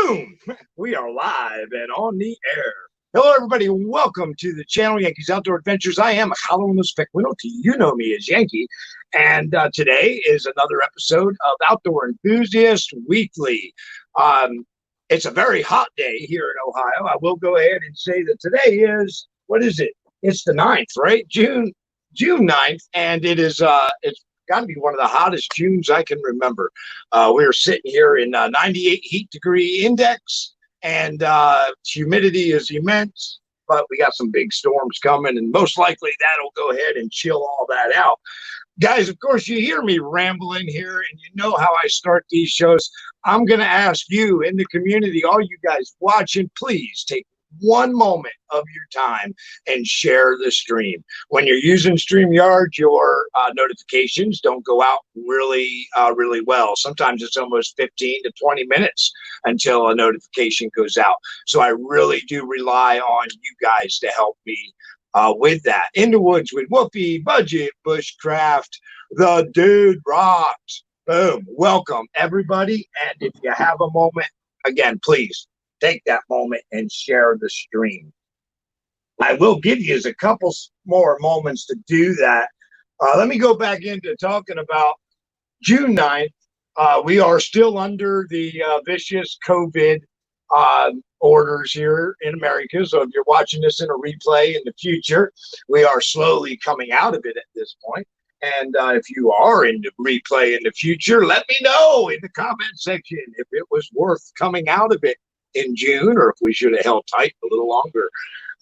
Boom! We are live and on the air. Hello, everybody. Welcome to the channel, Yankees Outdoor Adventures. I am Carlos Pequeno. You know me as Yankee. And today is another episode of Outdoor Enthusiast Weekly. It's a very hot day here in Ohio. I will go ahead and say that today is, what is it? It's the 9th, right? June 9th. And it's got to be one of the hottest Junes I can remember. We're sitting here in 98 heat degree index, and humidity is immense, but we got some big storms coming, and most likely that'll go ahead and chill all that out. Guys, of course, you hear me rambling here, and you know how I start these shows. I'm going to ask you in the community, all you guys watching, please take one moment of your time and share the stream. When you're using StreamYard, your notifications don't go out really well. Sometimes it's almost 15 to 20 minutes until a notification goes out. So I really do rely on you guys to help me with that. In the Woods with Whoopi, Budget, Bushcraft, The Dude Rocks. Boom. Welcome, everybody. And if you have a moment, again, please take that moment and share the stream. I will give you a couple more moments to do that. Let me go back into talking about June 9th. We are still under the vicious COVID orders here in America. So if you're watching this in a replay in the future, we are slowly coming out of it at this point. And if you are in the replay in the future, let me know in the comment section if it was worth coming out of it in June, or if we should have held tight a little longer.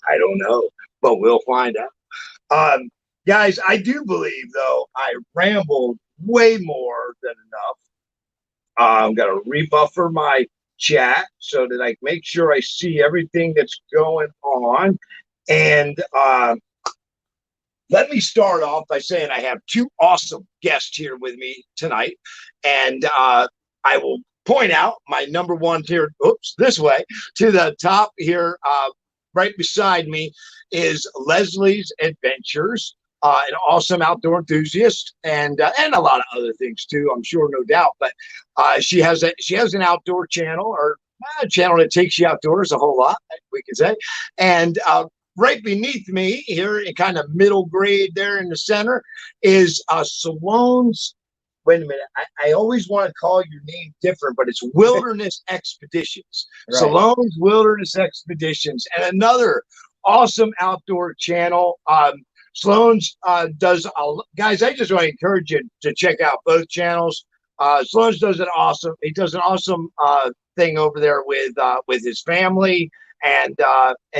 I don't know, but we'll find out. Guys, I do believe, though, I rambled way more than enough. I'm going to rebuffer my chat so that I make sure I see everything that's going on. And let me start off by saying I have two awesome guests here with me tonight. And I will point out my number one here, this way, to the top here, right beside me, is Leslie's Adventures, an awesome outdoor enthusiast, and a lot of other things too, I'm sure, no doubt. But she has an outdoor channel, or a channel that takes you outdoors a whole lot, we could say. And right beneath me here, in kind of middle grade there in the center, is Salone's. Wait a minute. I always want to call your name different, but it's Wilderness Expeditions. Right. Salone's Wilderness Expeditions, and another awesome outdoor channel. Sloan's does, guys, I just want to encourage you to check out both channels. Sloan's does an awesome, he does an awesome thing over there with his family, and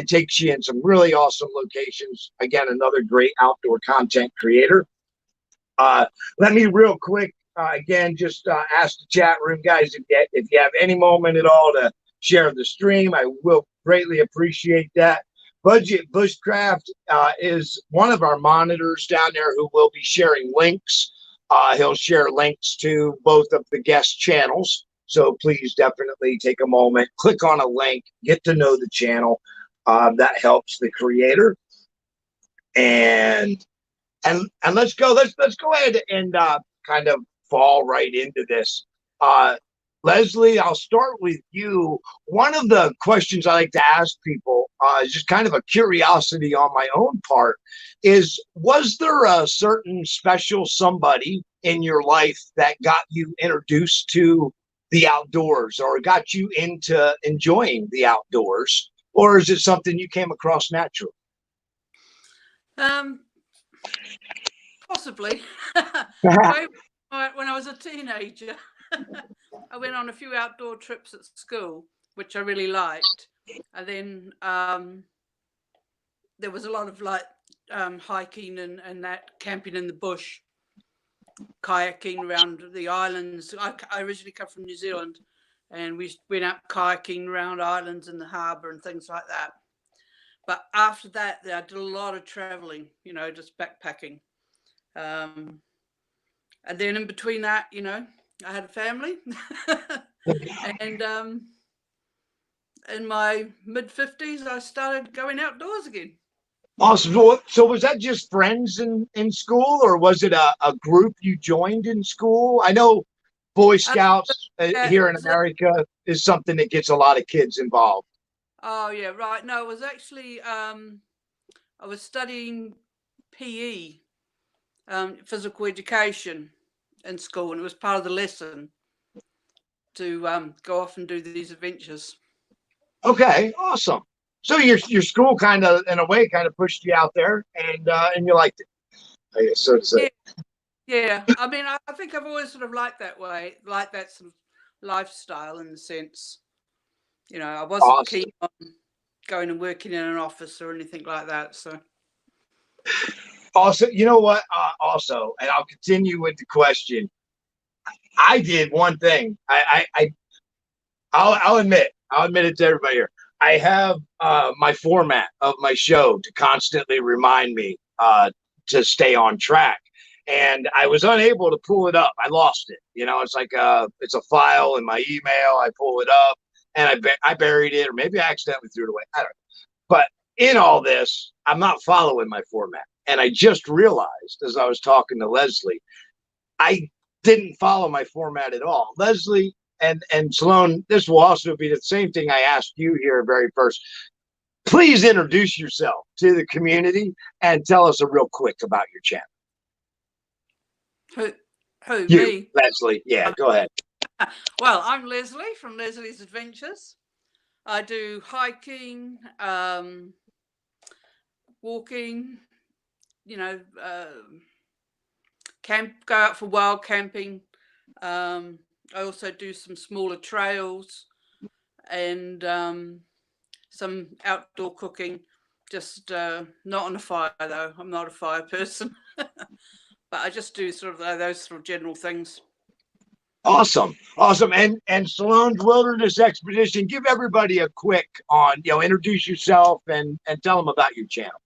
takes you in some really awesome locations. Again, another great outdoor content creator. Let me real quick, again, just ask the chat room, guys, if you have any moment at all to share the stream, I will greatly appreciate that. Budget Bushcraft is one of our monitors down there who will be sharing links. He'll share links to both of the guest channels. So please definitely take a moment, click on a link, get to know the channel. That helps the creator. And let's go ahead and kind of fall right into this. Leslie, I'll start with you. One of the questions I like to ask people is just kind of a curiosity on my own part is, was there a certain special somebody in your life that got you introduced to the outdoors or got you into enjoying the outdoors? Or is it something you came across naturally? Possibly. When I was a teenager, I went on a few outdoor trips at school, which I really liked. And then there was a lot of hiking and that, camping in the bush, kayaking around the islands. I originally come from New Zealand, and we went out kayaking around islands in the harbour and things like that. But after that, I did a lot of traveling, just backpacking. And then in between that, I had a family. And in my mid-50s, I started going outdoors again. Awesome. So was that just friends in school, or was it a group you joined in school? I know Boy Scouts Yeah, here in America is something that gets a lot of kids involved. oh yeah, right. No, it was actually I was studying PE, physical education in school, and it was part of the lesson to go off and do these adventures. Okay, awesome. So your school kind of, in a way, kind of pushed you out there, and you liked it. I guess so to say. Yeah, yeah. I mean, I think I've always sort of liked that way, like that sort of lifestyle in the sense, I wasn't Awesome. keen on going and working in an office or anything like that. So, Also, you know what? Also, and I'll continue with the question. I did one thing. I'll admit. I'll admit it to everybody here. I have my format of my show to constantly remind me to stay on track, and I was unable to pull it up. I lost it. It's like it's a file in my email. I pull it up, and I buried it, or maybe I accidentally threw it away. I don't know. But in all this, I'm not following my format, and I just realized as I was talking to Leslie, I didn't follow my format at all. Leslie and Sloan, this will also be the same thing I asked you here very first. Please introduce yourself to the community and tell us a real quick about your channel. Who You, me? Leslie. Yeah, go ahead. Well, I'm Leslie from Leslie's Adventures. I do hiking, walking, go out for wild camping. I also do some smaller trails and some outdoor cooking. Just not on a fire though. I'm not a fire person, but I just do sort of those sort of general things. Awesome. And Salone's Wilderness Expedition. Give everybody a quick introduce yourself and tell them about your channel.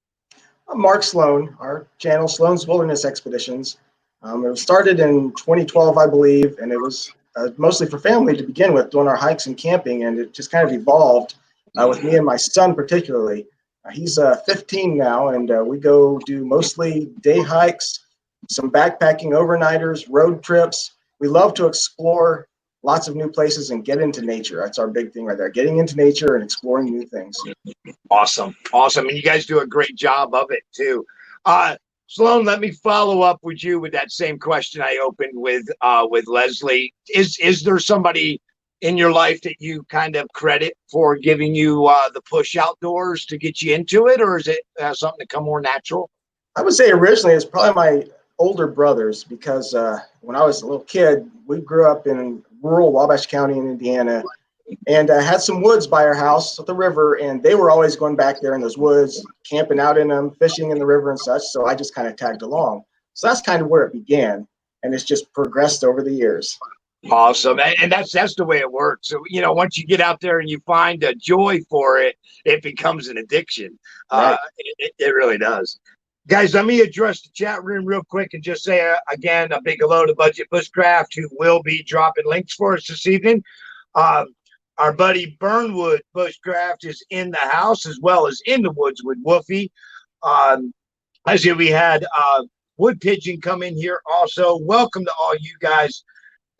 I'm Mark Sloan, our channel, Sloan's Wilderness Expeditions. It was started in 2012, I believe, and it was mostly for family to begin with, doing our hikes and camping, and it just kind of evolved with me and my son particularly. He's 15 now, and we go do mostly day hikes, some backpacking overnighters, road trips. We love to explore lots of new places and get into nature. That's our big thing right there, getting into nature and exploring new things. Awesome. And you guys do a great job of it too. Sloan, let me follow up with you with that same question I opened with Leslie. Is there somebody in your life that you kind of credit for giving you the push outdoors to get you into it, or is it something to come more natural? I would say originally it's probably my older brothers, because when I was a little kid, we grew up in rural Wabash County in Indiana, and had some woods by our house at the river, and they were always going back there in those woods, camping out in them, fishing in the river and such. So I just kind of tagged along. So that's kind of where it began, and it's just progressed over the years. Awesome. And that's the way it works. So, once you get out there and you find a joy for it, it becomes an addiction. Right. It really does. Guys, let me address the chat room real quick and just say, again, a big hello to Budget Bushcraft, who will be dropping links for us this evening. Our buddy Burnwood Bushcraft is in the house, as well as in the woods with Woofy. As we had Wood Pigeon come in here also. Welcome to all you guys.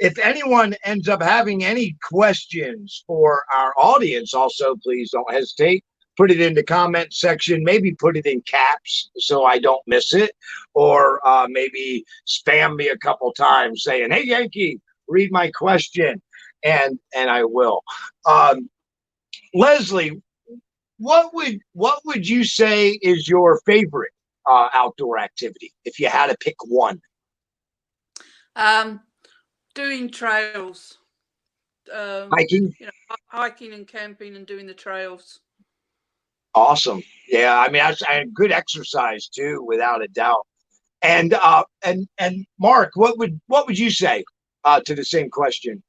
If anyone ends up having any questions for our audience, also, please don't hesitate. Put it in the comment section. Maybe put it in caps so I don't miss it. Or maybe spam me a couple times saying, "Hey, Yankee, read my question." And I will. Leslie, what would you say is your favorite outdoor activity if you had to pick one? Doing trails. Hiking? Hiking and camping and doing the trails. Awesome. Yeah, I mean, that's a good exercise too, without a doubt. And Mark, what would you say to the same question?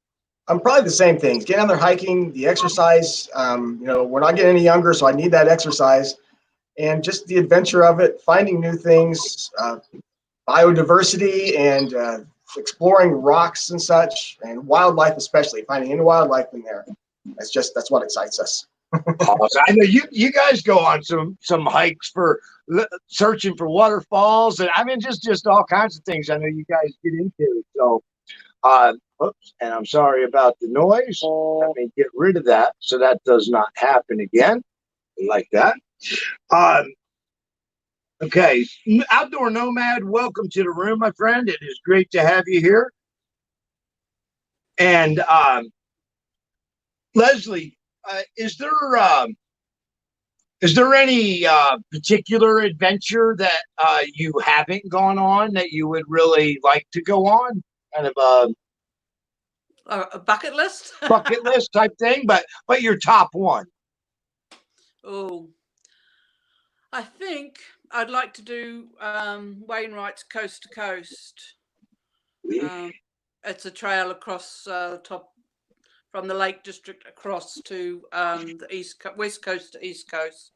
I'm probably the same things. Getting out there hiking, the exercise. We're not getting any younger, so I need that exercise, and just the adventure of it, finding new things, biodiversity, and exploring rocks and such, and wildlife, especially finding any wildlife in there. That's what excites us. Awesome. I know you guys go on some hikes for searching for waterfalls, and I mean just all kinds of things I know you guys get into. So Oops, and I'm sorry about the noise. Let me get rid of that so that does not happen again. Like that. Okay, Outdoor Nomad, welcome to the room, my friend. It is great to have you here. And Leslie, is there any particular adventure that you haven't gone on that you would really like to go on? Kind of A bucket list? bucket list type thing, but your top one. Oh, I think I'd like to do Wainwright's Coast to Coast. It's a trail across top from the Lake District across to the west coast to east coast.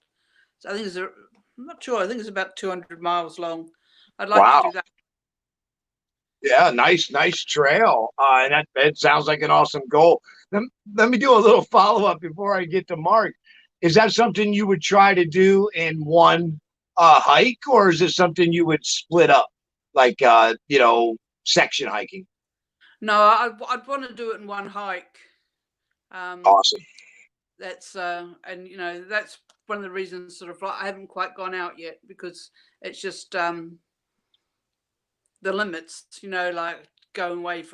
So I think I'm not sure. I think it's about 200 miles long. I'd like to do that. Yeah, nice trail. And that sounds like an awesome goal. Let me do a little follow up before I get to Mark. Is that something you would try to do in one hike, or is it something you would split up, like section hiking? No, I'd want to do it in one hike. Awesome. That's and that's one of the reasons sort of I haven't quite gone out yet, because it's just the limits, like going away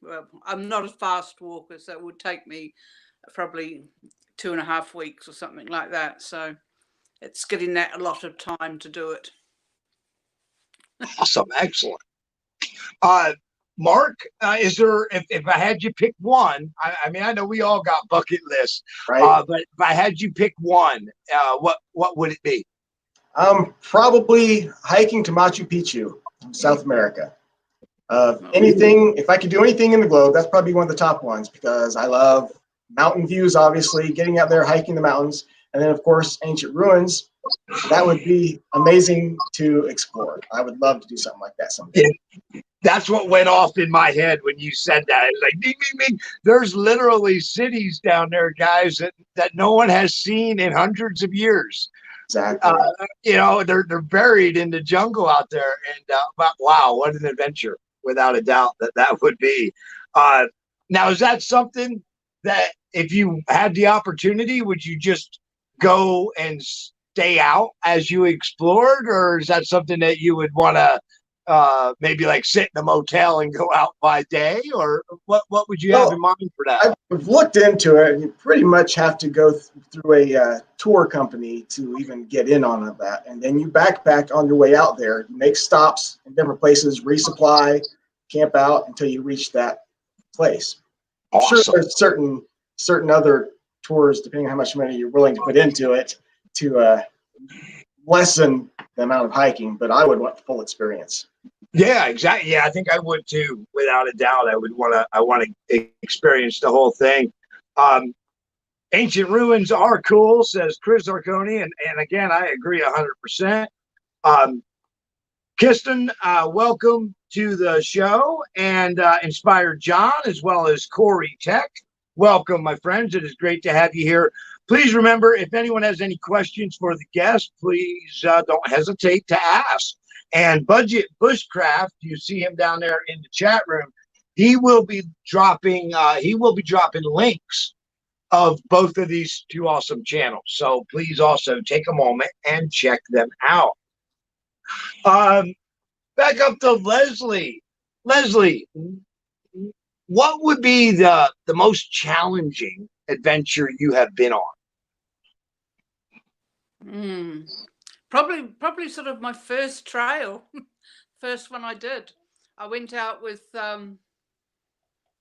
well, I'm not a fast walker, so it would take me probably 2.5 weeks or something like that. So it's getting that a lot of time to do it. Awesome. Excellent. Mark, is there, if I had you pick one, I mean, I know we all got bucket lists, Right. but if I had you pick one, what would it be? Probably hiking to Machu Picchu, South America. If I could do anything in the globe, that's probably one of the top ones, because I love mountain views, obviously, getting out there, hiking the mountains, and then, of course, ancient ruins. That would be amazing to explore. I would love to do something like that someday. Yeah, that's what went off in my head when you said that. It's like, ding, ding, ding. There's literally cities down there, guys, that no one has seen in hundreds of years. Exactly. They're buried in the jungle out there, and wow, what an adventure! Without a doubt, that would be. Now, is that something that if you had the opportunity, would you just go and stay out as you explored, or is that something that you would want to maybe like sit in a motel and go out by day, or what would you have in mind for that? I've looked into it, and you pretty much have to go through a tour company to even get in on that, and then you backpack on your way out there. You make stops in different places, resupply, camp out until you reach that place. Awesome. I'm sure there's certain other tours, depending on how much money you're willing to put into it, to lessen the amount of hiking, but I would want the full experience. Yeah, exactly. Yeah, I think I would too. Without a doubt, I want to experience the whole thing. Ancient ruins are cool, says Chris Arconi, and again, I agree 100%. Kirsten, welcome to the show, and Inspired John, as well as Corey Tech. Welcome, my friends. It is great to have you here. Please remember, if anyone has any questions for the guest, please don't hesitate to ask. And Budget Bushcraft, you see him down there in the chat room. He will be dropping links of both of these two awesome channels. So please also take a moment and check them out. Back up to Leslie. Leslie, what would be the most challenging adventure you have been on? Probably sort of my first trail, first one I did. I went out with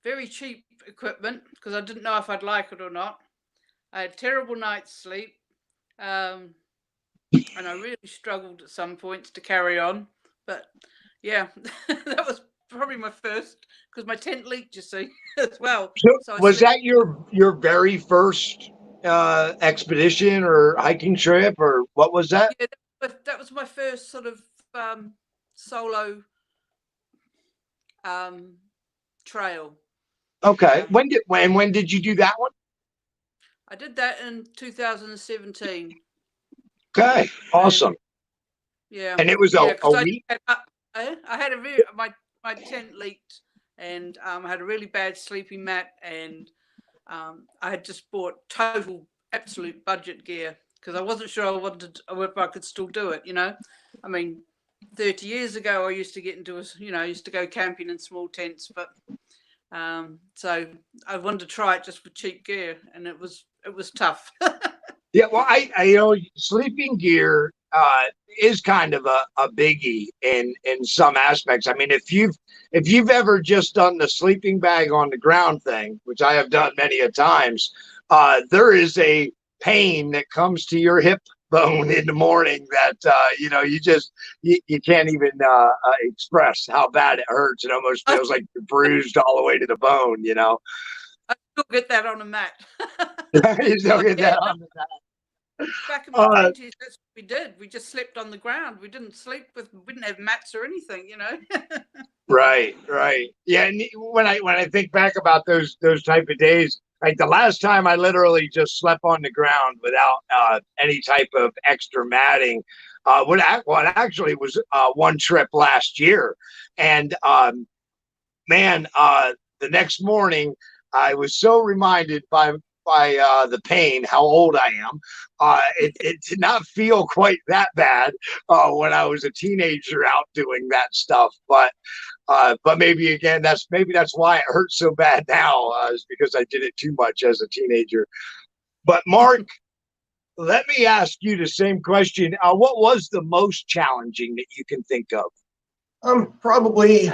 very cheap equipment because I didn't know if I'd like it or not. I had terrible night's sleep, and I really struggled at some points to carry on. But yeah, that was probably my first, because my tent leaked, you see, as well. So was that your very first expedition or hiking trip, or what was that? Yeah, that was my first sort of solo trail. Okay. When did you do that one? I did that in 2017. Okay. Awesome. Yeah. And it was a week? I had my tent leaked, and I had a really bad sleeping mat, and I had just bought total absolute budget gear because I wasn't sure if I could still do it. I mean, 30 years ago I used to get into I used to go camping in small tents, but so I wanted to try it just with cheap gear, and it was tough. Yeah, well, sleeping gear is kind of a biggie in some aspects. I mean, if you've ever just done the sleeping bag on the ground thing, which I have done many a times, there is a pain that comes to your hip bone in the morning that you can't even express how bad it hurts. It almost feels like you're bruised all the way to the bone. I still get that on a mat. You still get that on the mat. Back in the 20s, that's what we did. We just slept on the ground. We didn't have mats or anything, Right. Yeah, and when I think back about those type of days, like the last time I literally just slept on the ground without any type of extra matting, what actually was one trip last year, and man, the next morning I was so reminded by the pain, how old I am. It did not feel quite that bad when I was a teenager out doing that stuff. But maybe again, that's why it hurts so bad now, is because I did it too much as a teenager. But Mark, let me ask you the same question. What was the most challenging that you can think of? Probably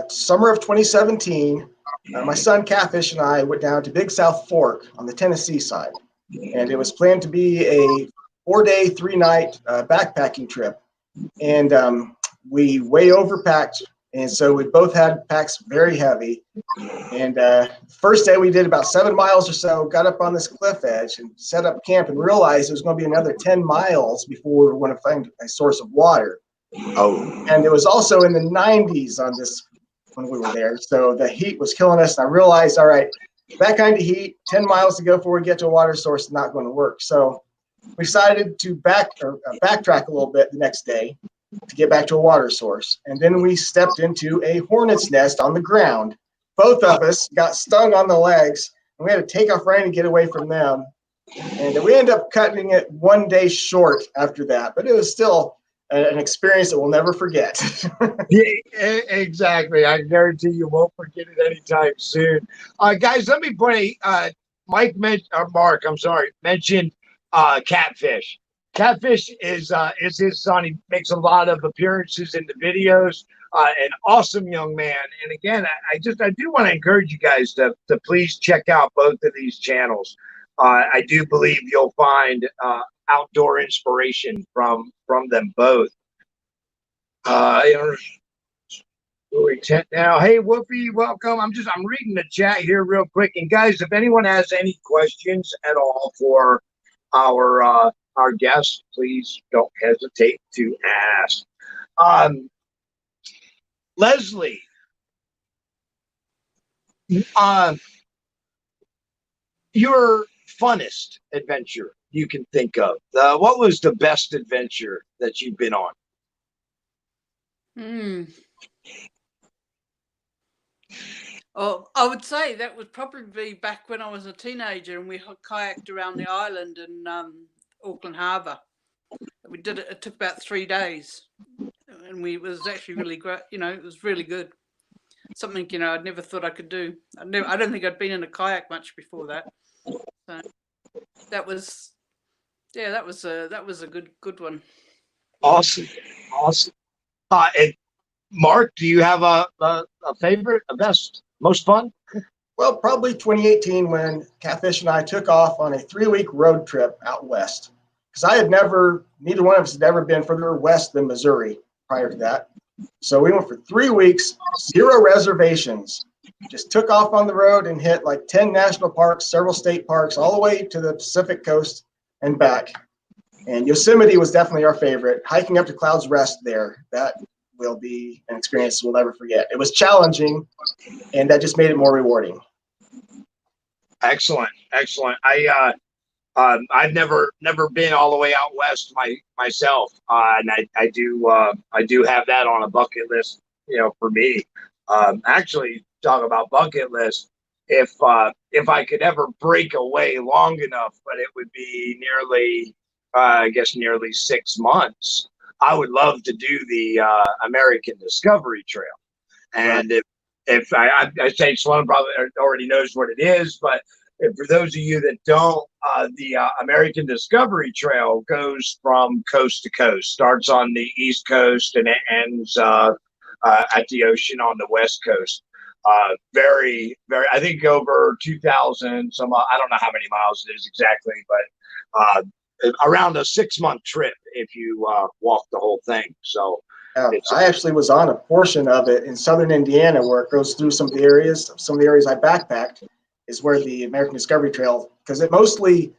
summer of 2017. My son Catfish and I went down to Big South Fork on the Tennessee side, and it was planned to be a 4-day, 3-night backpacking trip. And we way overpacked, and so we both had packs very heavy. And first day we did about 7 miles or so, got up on this cliff edge and set up camp, and realized it was going to be another 10 miles before we were going to find a source of water. Oh, and it was also in the 90s on this when we were there, so the heat was killing us. And I realized, all right, that kind of heat, 10 miles to go before we get to a water source, is not going to work. So we decided to backtrack a little bit the next day to get back to a water source, and then we stepped into a hornet's nest on the ground. Both of us got stung on the legs, and we had to take off running to get away from them. And we ended up cutting it 1 day short after that, but it was still an experience that we'll never forget. Yeah, exactly. I guarantee you won't forget it anytime soon. Guys, let me point. Mark, I'm sorry, mentioned Catfish. Catfish is his son. He makes a lot of appearances in the videos. An awesome young man. And again, I do want to encourage you guys to please check out both of these channels. I do believe you'll find outdoor inspiration from them both. Now, hey Whoopi, welcome. I'm reading the chat here real quick, and guys, if anyone has any questions at all for our guests, please don't hesitate to ask. Leslie, your funnest adventure you can think of. What was the best adventure that you've been on? Oh, I would say that would probably be back when I was a teenager and we kayaked around the island in Auckland Harbour. We did it. It took about 3 days, and it was actually really great. It was really good. Something I'd never thought I could do. I don't think I'd been in a kayak much before that. So that was a good one. Awesome. And Mark, do you have a favorite, a best, most fun? Well, probably 2018 when Catfish and I took off on a 3-week road trip out west. Because neither one of us had ever been further west than Missouri prior to that. So we went for 3 weeks, 0 reservations. Just took off on the road and hit like 10 national parks, several state parks, all the way to the Pacific coast and back. And Yosemite was definitely our favorite. Hiking up to Cloud's Rest there, that will be an experience we'll never forget. It was challenging, and that just made it more rewarding. Excellent. I've never been all the way out west myself, and I do have that on a bucket list, for me. Actually, talk about bucket list. If I could ever break away long enough, but it would be nearly, I guess, nearly 6 months. I would love to do the American Discovery Trail, and if I say Sloan probably already knows what it is, but for those of you that don't, the American Discovery Trail goes from coast to coast, starts on the East Coast and it ends at the ocean on the West Coast. Very, very, I think over 2,000 some, I don't know how many miles it is exactly, but around a 6-month trip if you walk the whole thing. So I actually was on a portion of it in southern Indiana where it goes through some of the areas. Some of the areas I backpacked is where the American Discovery Trail, because it mostly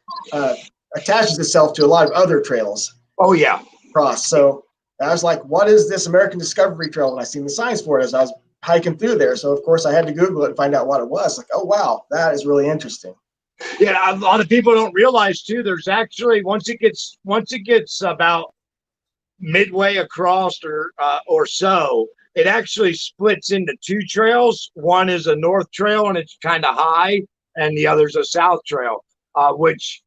attaches itself to a lot of other trails. Oh, yeah. Across. So I was like, what is this American Discovery Trail? And I seen the signs for it as I was hiking through there. So, of course, I had to Google it and find out what it was. Like, oh, wow, that is really interesting. Yeah, a lot of people don't realize, too, there's actually, once it gets about midway across or so, it actually splits into two trails. One is a north trail and it's kind of high, and the other's a south trail, which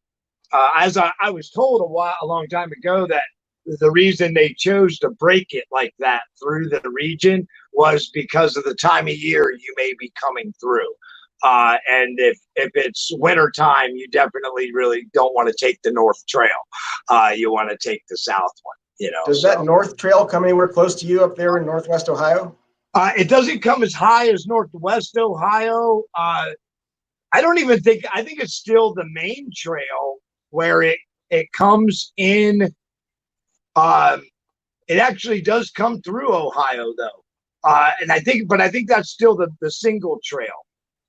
as I was told a long time ago, that the reason they chose to break it like that through the region was because of the time of year you may be coming through. And if it's winter time, you definitely really don't want to take the north trail. You want to take the south one. Does that north trail come anywhere close to you up there in Northwest Ohio? It doesn't come as high as Northwest Ohio. I think it's still the main trail where it comes in. It actually does come through Ohio though. And I think that's still the single trail.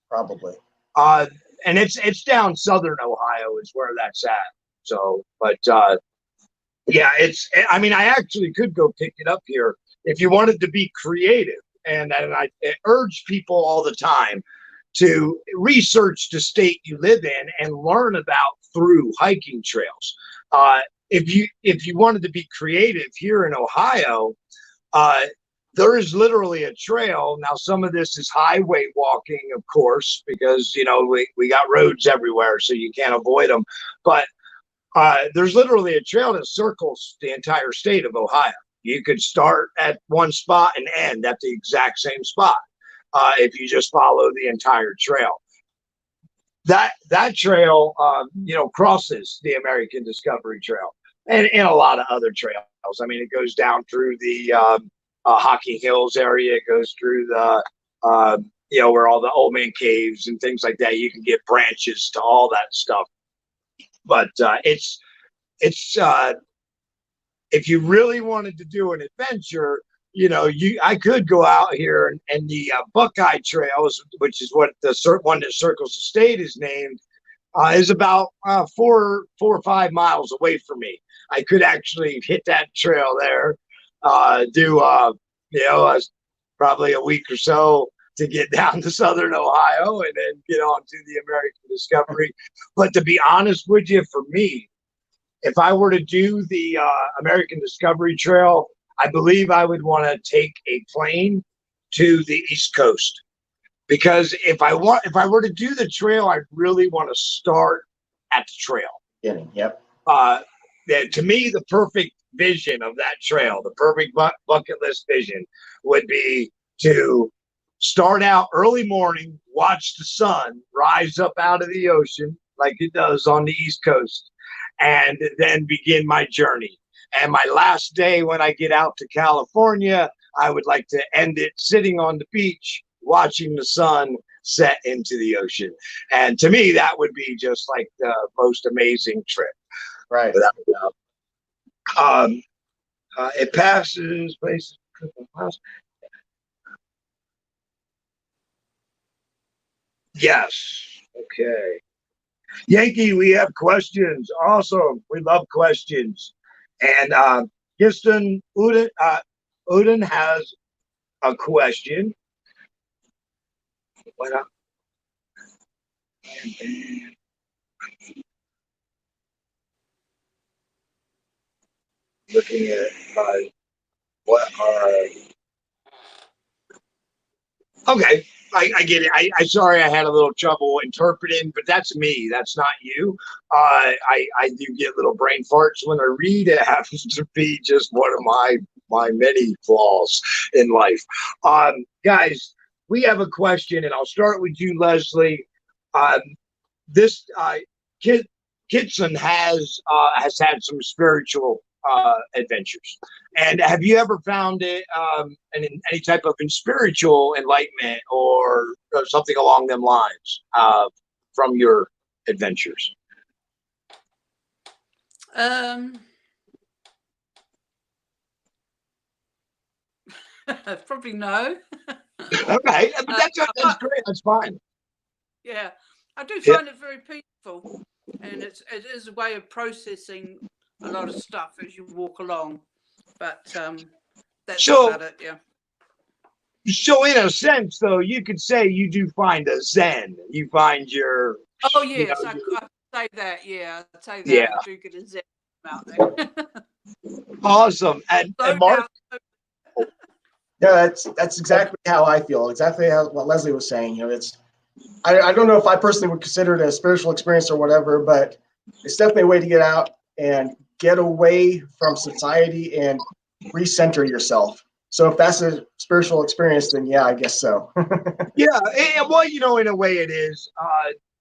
Probably. And it's down southern Ohio is where that's at. So, but yeah, I mean, I actually could go pick it up here if you wanted to be creative. And I urge people all the time to research the state you live in and learn about through hiking trails. If you wanted to be creative here in Ohio, there is literally a trail. Now, some of this is highway walking, of course, because, we got roads everywhere, so you can't avoid them. But there's literally a trail that circles the entire state of Ohio. You could start at one spot and end at the exact same spot if you just follow the entire trail. That trail, crosses the American Discovery Trail and a lot of other trails. I mean, it goes down through the Hocking Hills area. It goes through the, where all the old man caves and things like that. You can get branches to all that stuff. But it's if you really wanted to do an adventure, I could go out here and the Buckeye Trails, which is what the one that circles the state is named, is about 4 or 5 miles away from me. I could actually hit that trail there, do probably a week or so to get down to southern Ohio and then get on to the American Discovery. But to be honest with you, for me, if I were to do the American Discovery Trail, I believe I would want to take a plane to the East Coast, because if I were to do the trail, I really want to start at the trail. Yep. To me, the perfect vision of that trail, the perfect bucket list vision, would be to start out early morning, watch the sun rise up out of the ocean like it does on the East Coast, and then begin my journey. And my last day when I get out to California, I would like to end it sitting on the beach, watching the sun set into the ocean. And to me, that would be just like the most amazing trip. Right. Without doubt. It passes places. Yes. Okay. Yankee, we have questions. Awesome. We love questions. And Houston Uden has a question. What up? Looking at what are. Okay. I get it. I sorry I had a little trouble interpreting, but that's me. That's not you. I do get little brain farts when I read. It happens to be just one of my many flaws in life. Guys, we have a question, and I'll start with you, Leslie. This Kitson has had some spiritual adventures. And have you ever found it any type of spiritual enlightenment or something along them lines from your adventures? Probably no. Okay, but that's great. That's fine. Yeah, I do find it very peaceful, and it is a way of processing a lot of stuff as you walk along. But that's about it. Yeah. So in a sense, though, you could say you do find a zen. You find your. Oh yes, I say that. Yeah, I'd say that. Yeah. I do get a zen out there. Awesome, and Mark. Yeah, that's exactly how I feel. Exactly what Leslie was saying. You know, I don't know if I personally would consider it a spiritual experience or whatever, but it's definitely a way to get out and get away from society and recenter yourself. So if that's a spiritual experience, then yeah, I guess so. Yeah, well, you know, in a way it is,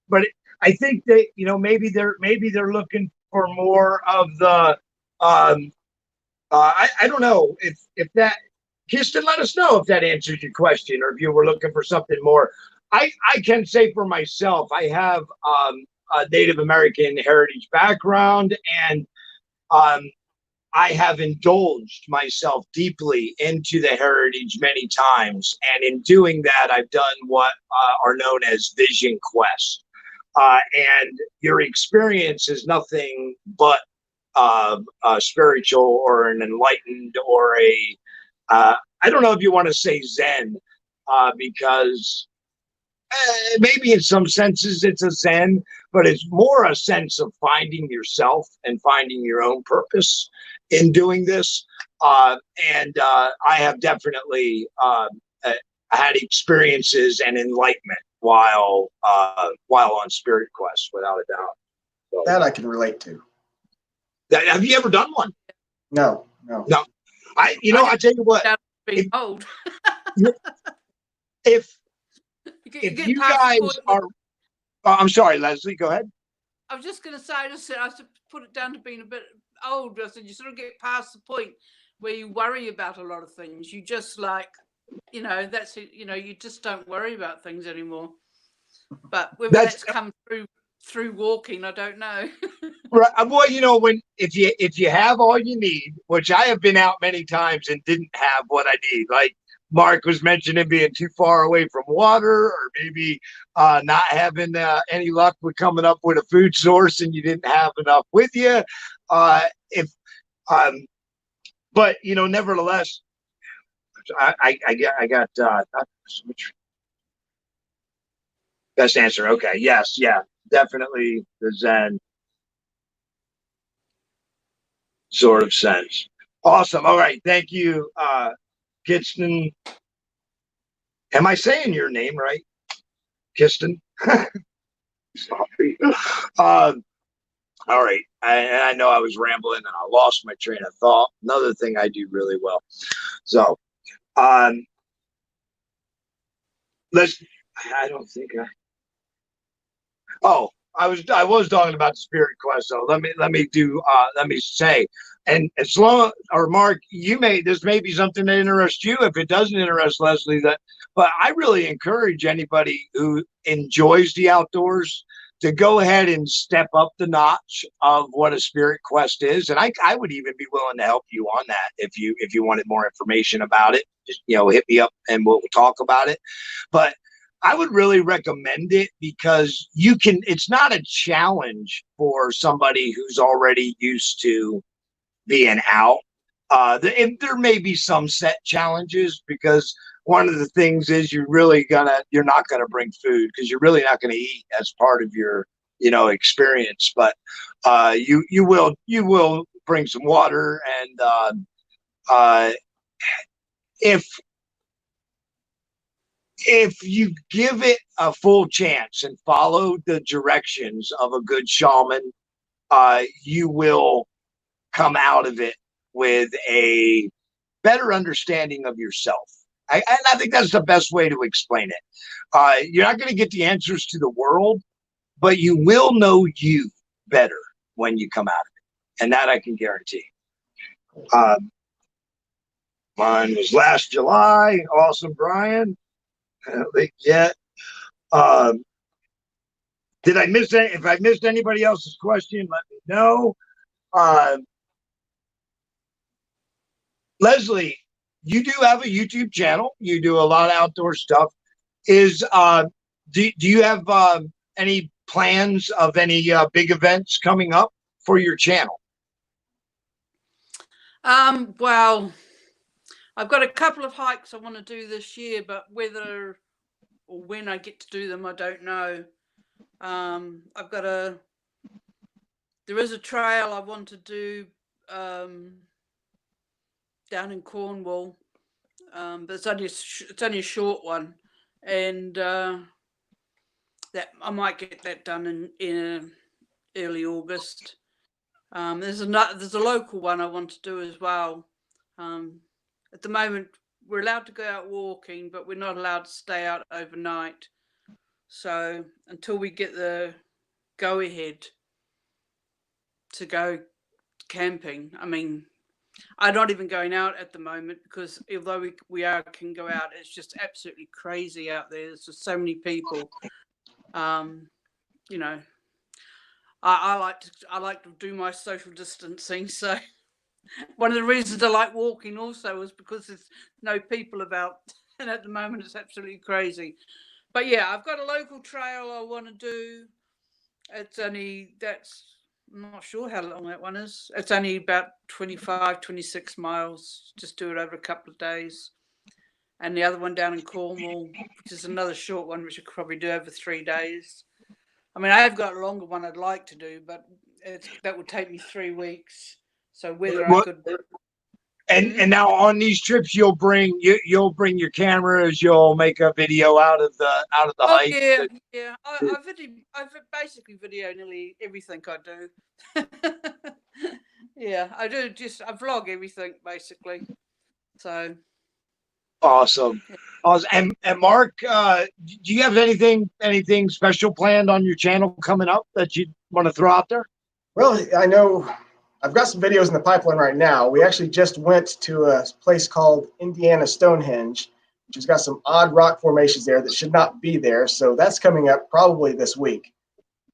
but I think that maybe they're looking for more of the. I don't know if that. Kirsten, let us know if that answers your question, or if you were looking for something more. I can say for myself, I have a Native American heritage background, and I have indulged myself deeply into the heritage many times. And in doing that, I've done what are known as vision quests. And your experience is nothing but spiritual or an enlightened or I don't know if you want to say Zen, because maybe in some senses it's a Zen, but it's more a sense of finding yourself and finding your own purpose in doing this. And I have definitely had experiences and enlightenment while on Spirit Quest, without a doubt. So, that I can relate to. Have you ever done one? No. I tell you what. Being old. if you guys are, I'm sorry, Leslie, go ahead. I was just going to say, I put it down to being a bit old. I said you sort of get past the point where you worry about a lot of things. You just that's it. You just don't worry about things anymore. But whether that's come through walking, I don't know. Right. Well, if you have all you need, which I have been out many times and didn't have what I need, like Mark was mentioning being too far away from water, or maybe not having any luck with coming up with a food source and you didn't have enough with you. But nevertheless, I got best answer. Okay. Yes. Yeah. Definitely the Zen sort of sense. Awesome. All right. Thank you, Kirsten. Am I saying your name right? Kirsten? Sorry. All right. I know I was rambling and I lost my train of thought. Another thing I do really well. So, I don't think I was talking about the Spirit Quest. So let me say, and as long, or Mark, this may be something that interests you. If it doesn't interest Leslie, but I really encourage anybody who enjoys the outdoors to go ahead and step up the notch of what a Spirit Quest is. And I would even be willing to help you on that if you wanted more information about it. Just hit me up and we'll talk about it. But I would really recommend it because it's not a challenge for somebody who's already used to being out. There may be some set challenges, because one of the things is you're not gonna bring food, because you're really not gonna eat as part of your experience. But you will bring some water, and if if you give it a full chance and follow the directions of a good shaman, you will come out of it with a better understanding of yourself. And I think that's the best way to explain it. You're not going to get the answers to the world, but you will know you better when you come out of it. And that I can guarantee. Mine was last July. Awesome, Brian. I don't think yet. Did I miss any? If I missed anybody else's question, let me know. Leslie, you do have a YouTube channel. You do a lot of outdoor stuff. Do you have any plans of any big events coming up for your channel? Well, I've got a couple of hikes I want to do this year, but whether or when I get to do them, I don't know. There is a trail I want to do down in Cornwall, but it's only a short one, and that I might get that done in early August. There's a local one I want to do as well. At the moment, we're allowed to go out walking, but we're not allowed to stay out overnight. So until we get the go ahead to go camping, I mean, I'm not even going out at the moment because although we can go out, it's just absolutely crazy out there. There's just so many people. You know, I like to do my social distancing. So one of the reasons I like walking also is because there's no people about, and at the moment it's absolutely crazy. But yeah, I've got a local trail I want to do. I'm not sure how long that one is. It's only about 25, 26 miles. Just do it over a couple of days. And the other one down in Cornwall, which is another short one, which I could probably do over 3 days. I mean, I have got a longer one I'd like to do, but that would take me 3 weeks. So whether I could. And now on these trips, you'll bring your cameras. You'll make a video out of the hike. Yeah. I basically video nearly everything I do. Yeah, I do. I vlog everything basically. So awesome. And Mark, do you have anything special planned on your channel coming up that you want to throw out there? Well, I know I've got some videos in the pipeline right now. We actually just went to a place called Indiana Stonehenge, which has got some odd rock formations there that should not be there. So that's coming up probably this week.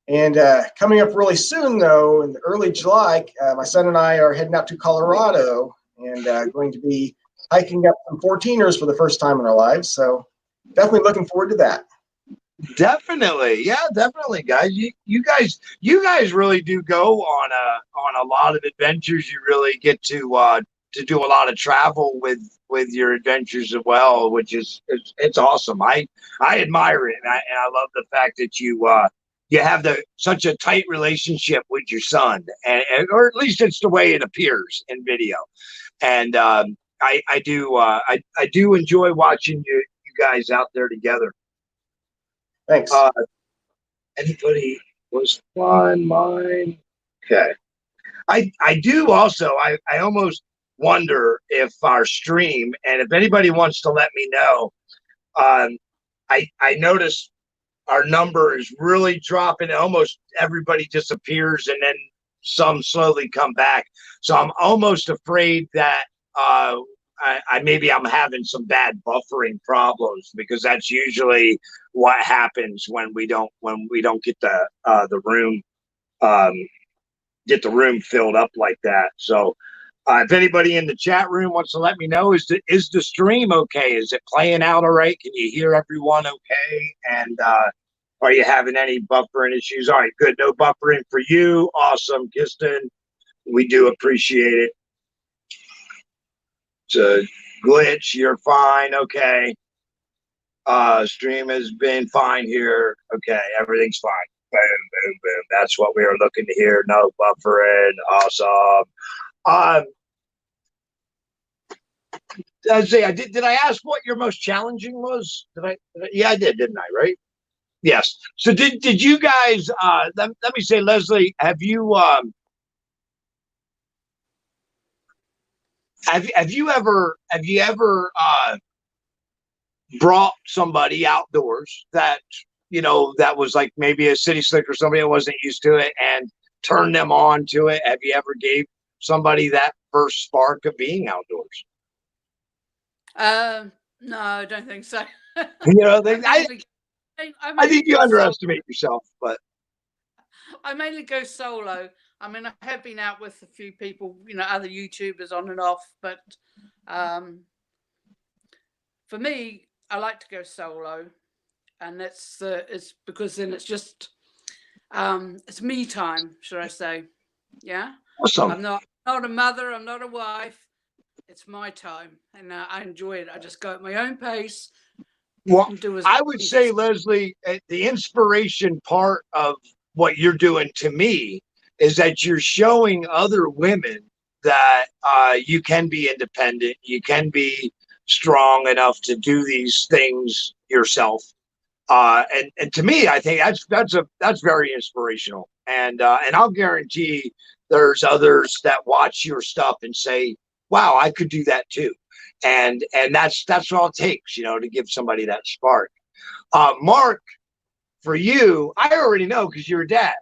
And coming up really soon, though, in early July, my son and I are heading out to Colorado and going to be hiking up some 14ers for the first time in our lives. So definitely looking forward to that. Definitely, yeah, definitely, guys. You guys really do go on a lot of adventures. You really get to do a lot of travel with your adventures as well, which is it's awesome. I admire it, and I love the fact that you have such a tight relationship with your son, and or at least it's the way it appears in video. And I do enjoy watching you guys out there together. Thanks. Anybody was fun, mine? Okay. I do also, I almost wonder if our stream, and if anybody wants to let me know, I noticed our number is really dropping. Almost everybody disappears and then some slowly come back. So I'm almost afraid that maybe I'm having some bad buffering problems, because that's usually what happens when we don't get the room filled up like that. So if anybody in the chat room wants to let me know, is the stream okay? Is it playing out all right? Can you hear everyone okay? And are you having any buffering issues? All right, good. No buffering for you. Awesome, Kiston. We do appreciate it. It's a glitch. You're fine. Okay. Stream has been fine here. Okay, everything's fine. Boom, boom, boom. That's what we were looking to hear. No buffering. Awesome. say I did. Did I ask what your most challenging was? Yeah, I did, didn't I? Right? Yes. So did you guys? Let me say, Leslie, have you ever brought somebody outdoors that that was like maybe a city slick or somebody that wasn't used to it and turned them on to it? Have you ever gave somebody that first spark of being outdoors? No, I don't think so. I think you underestimate yourself, but I mainly go solo. I mean, I have been out with a few people, other YouTubers on and off, but for me, I like to go solo, and it's because then it's just it's me time, should I say? Yeah. awesome. I'm not a mother. I'm not a wife. It's my time, and I enjoy it. I just go at my own pace. Well, I would say, Leslie, the inspiration part of what you're doing to me is that you're showing other women that you can be independent, you can be strong enough to do these things yourself. And to me, I think that's very inspirational. And I'll guarantee there's others that watch your stuff and say, "Wow, I could do that too." And that's all it takes, to give somebody that spark. Mark, for you, I already know because you're a dad.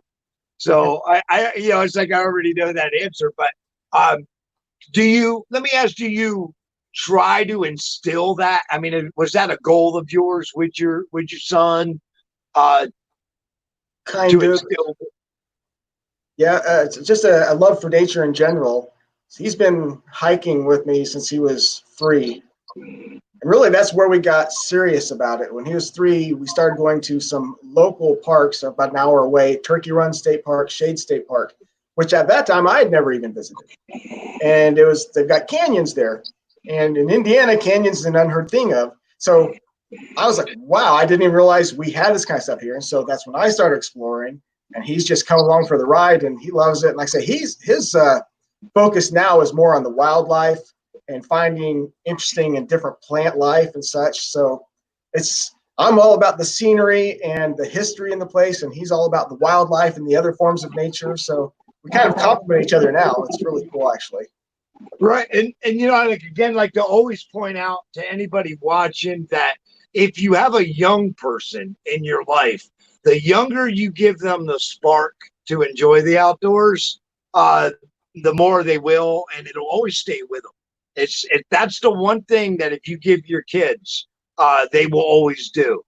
So I it's like I already know that answer. But let me ask, do you try to instill that? I mean, was that a goal of yours with your son? Kind of. Yeah, it's just a love for nature in general. He's been hiking with me since he was 3. And really, that's where we got serious about it. When he was 3, we started going to some local parks about an hour away, Turkey Run State Park, Shade State Park, which at that time I had never even visited. And they've got canyons there. And in Indiana, canyons is an unheard thing of. So I was like, wow, I didn't even realize we had this kind of stuff here. And so that's when I started exploring. And he's just come along for the ride, and he loves it. And like I say, his focus now is more on the wildlife and finding interesting and different plant life and such. So I'm all about the scenery and the history in the place, and he's all about the wildlife and the other forms of nature. So we kind of complement each other now. It's really cool, actually. Right. And like to always point out to anybody watching that if you have a young person in your life, the younger you give them the spark to enjoy the outdoors, the more they will, and it'll always stay with them. That's the one thing that if you give your kids, they will always do.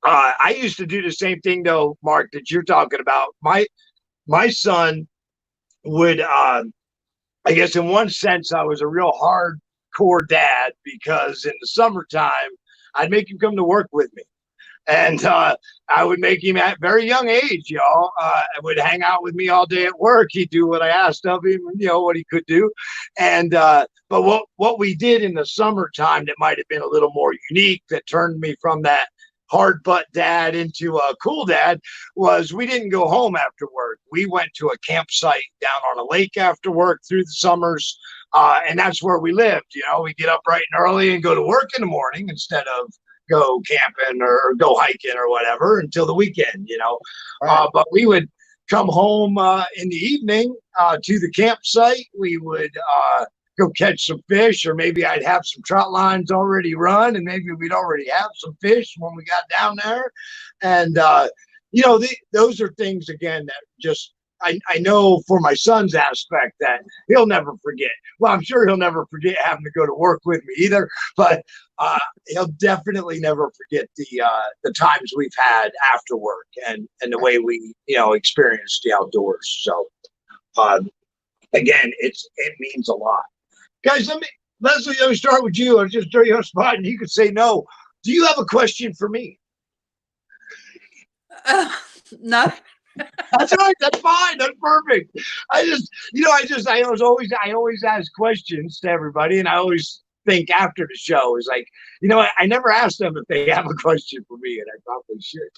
I used to do the same thing though, Mark, that you're talking about. My son would, I guess in one sense, I was a real hardcore dad because in the summertime, I'd make him come to work with me. And I would make him at very young age, y'all. Would hang out with me all day at work. He'd do what I asked of him, what he could do. And but what we did in the summertime that might have been a little more unique, that turned me from that hard butt dad into a cool dad, was we didn't go home after work. We went to a campsite down on a lake after work through the summers. And that's where we lived. We get up bright and early and go to work in the morning instead of go camping or go hiking or whatever until the weekend, Right. But we would come home in the evening to the campsite. We would go catch some fish, or maybe I'd have some trout lines already run, and maybe we'd already have some fish when we got down there. And, those are things, again, that just, I know for my son's aspect that he'll never forget. Well, I'm sure he'll never forget having to go to work with me either, but he'll definitely never forget the times we've had after work and the way we, experienced the outdoors. So, again, it means a lot. Guys, Leslie, let me start with you. I'll just throw you on the spot and you could say no. Do you have a question for me? No. That's right. That's fine. That's perfect. I always ask questions to everybody, and I always think after the show is like, I never asked them if they have a question for me, and I probably should.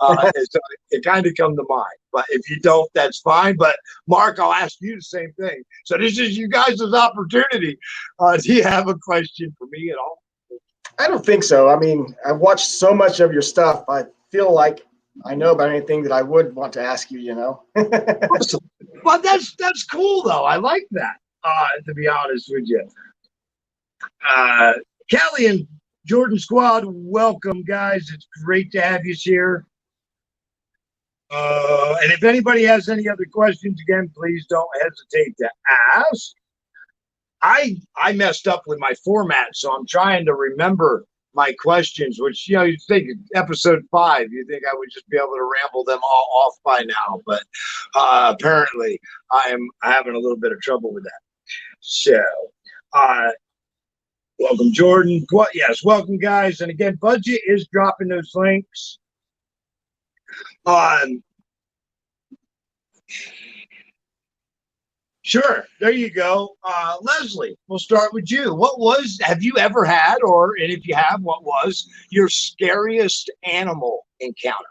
And so it kind of come to mind. But if you don't, that's fine. But Mark, I'll ask you the same thing. So this is you guys' opportunity. Do you have a question for me at all? I don't think so. I mean, I've watched so much of your stuff. I feel like I know about anything that I would want to ask you, Well, that's cool, though. I like that, to be honest with you. Kelly and Jordan Squad, welcome, guys. It's great to have you here. And if anybody has any other questions, again, please don't hesitate to ask. I messed up with my format, so I'm trying to remember my questions, which, you'd think episode 5, you think I would just be able to ramble them all off by now, but apparently I am having a little bit of trouble with that. So, welcome, Jordan. Yes, welcome, guys. And again, Budget is dropping those links. Sure. There you go. Leslie, we'll start with you. Have you ever had, and if you have, what was your scariest animal encounter?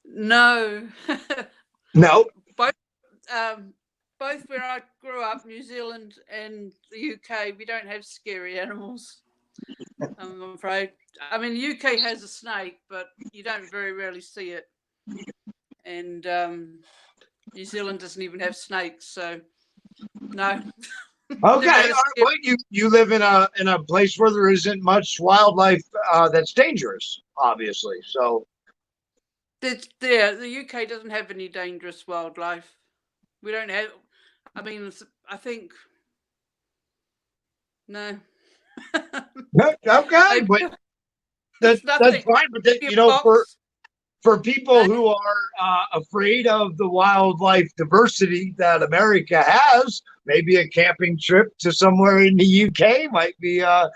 No. No. Both where I grew up, New Zealand and the UK, we don't have scary animals. I'm afraid. I mean, the UK has a snake, but you don't very rarely see it. And New Zealand doesn't even have snakes, so no. Okay. Well, you live in a place where there isn't much wildlife that's dangerous, obviously. So the UK doesn't have any dangerous wildlife. We don't have. I mean, I think no. Okay, but that's fine. But for people who are afraid of the wildlife diversity that America has, maybe a camping trip to somewhere in the UK might be an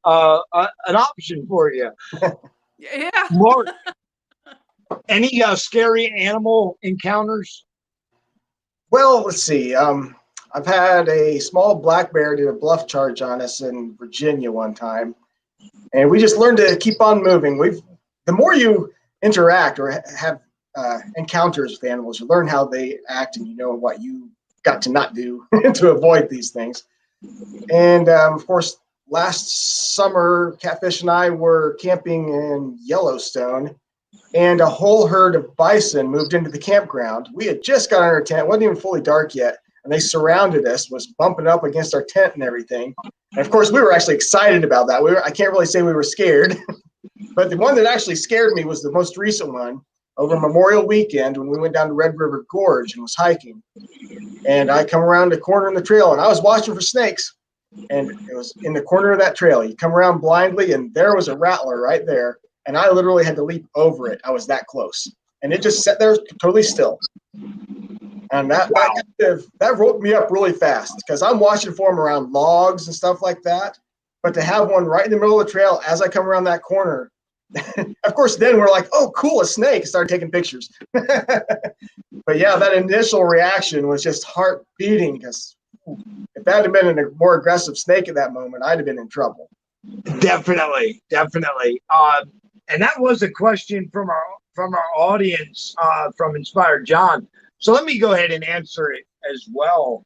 option for you. Yeah. More. Any scary animal encounters? Well, let's see. I've had a small black bear do a bluff charge on us in Virginia one time, and we just learned to keep on moving. The more you interact or have encounters with animals, you learn how they act, and you know what you got to not do to avoid these things. And of course, last summer, Catfish and I were camping in Yellowstone, and a whole herd of bison moved into the campground. We had just got on our tent; it wasn't even fully dark yet. And they surrounded us, was bumping up against our tent and everything. And of course, we were actually excited about that. I can't really say we were scared, but the one that actually scared me was the most recent one over Memorial Weekend when we went down to Red River Gorge and was hiking. And I come around the corner in the trail, and I was watching for snakes. And it was in the corner of that trail. You come around blindly, and there was a rattler right there. And I literally had to leap over it. I was that close. And it just sat there totally still. And that woke me up really fast because I'm watching for them around logs and stuff like that. But to have one right in the middle of the trail as I come around that corner, of course, then we're like, oh, cool, a snake. I started taking pictures. But yeah, that initial reaction was just heart beating because if that had been a more aggressive snake at that moment, I'd have been in trouble. Definitely. And that was a question from our audience from Inspired John. So let me go ahead and answer it as well.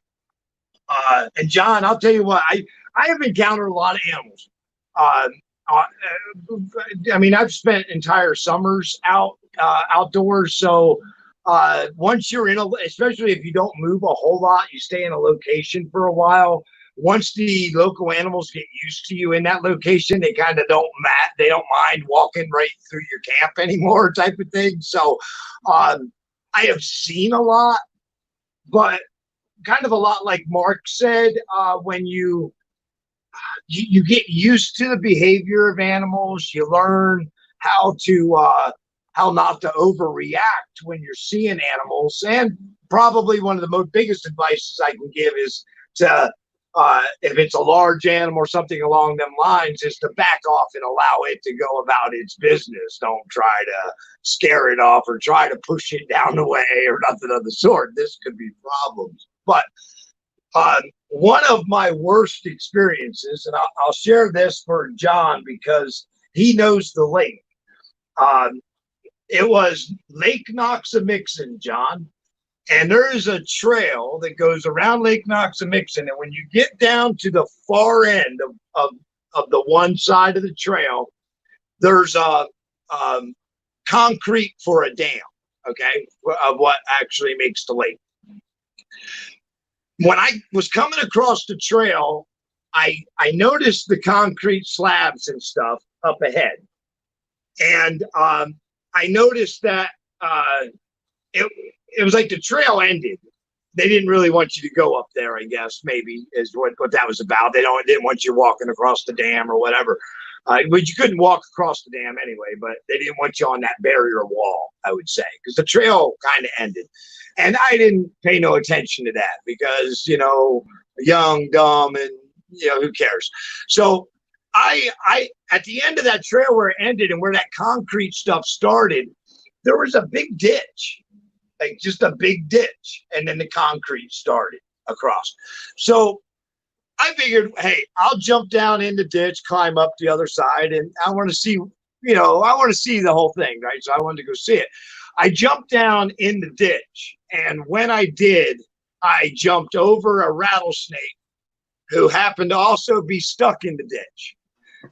And John, I'll tell you what, I have encountered a lot of animals. I mean, I've spent entire summers outdoors. So once you're especially if you don't move a whole lot, you stay in a location for a while. Once the local animals get used to you in that location, they kind of don't mind walking right through your camp anymore, type of thing. So I have seen a lot, but kind of a lot like Mark said, when you get used to the behavior of animals, you learn how not to overreact when you're seeing animals. And probably one of the biggest advices I can give is to if it's a large animal or something along them lines, is to back off and allow it to go about its business. Don't try to scare it off or try to push it down the way or nothing of the sort. This could be problems. But one of my worst experiences, and I'll share this for John because he knows the lake. It was Lake Noxamixon, John. And there is a trail that goes around Lake Noxamixon. And when you get down to the far end of the one side of the trail, there's a concrete for a dam, okay, of what actually makes the lake. When I was coming across the trail, I noticed the concrete slabs and stuff up ahead. And I noticed that it was like the trail ended. They didn't really want you to go up there, I guess, maybe is what that was about. They didn't want you walking across the dam or whatever. But you couldn't walk across the dam anyway, but they didn't want you on that barrier wall, I would say, because the trail kind of ended. And I didn't pay no attention to that because, young, dumb, and, who cares? So I at the end of that trail where it ended and where that concrete stuff started, there was a big ditch. Like just a big ditch, and then the concrete started across. So I figured, hey, I'll jump down in the ditch, climb up the other side, and I want to see, I want to see the whole thing, right? So I wanted to go see it. I jumped down in the ditch, and when I did, I jumped over a rattlesnake who happened to also be stuck in the ditch.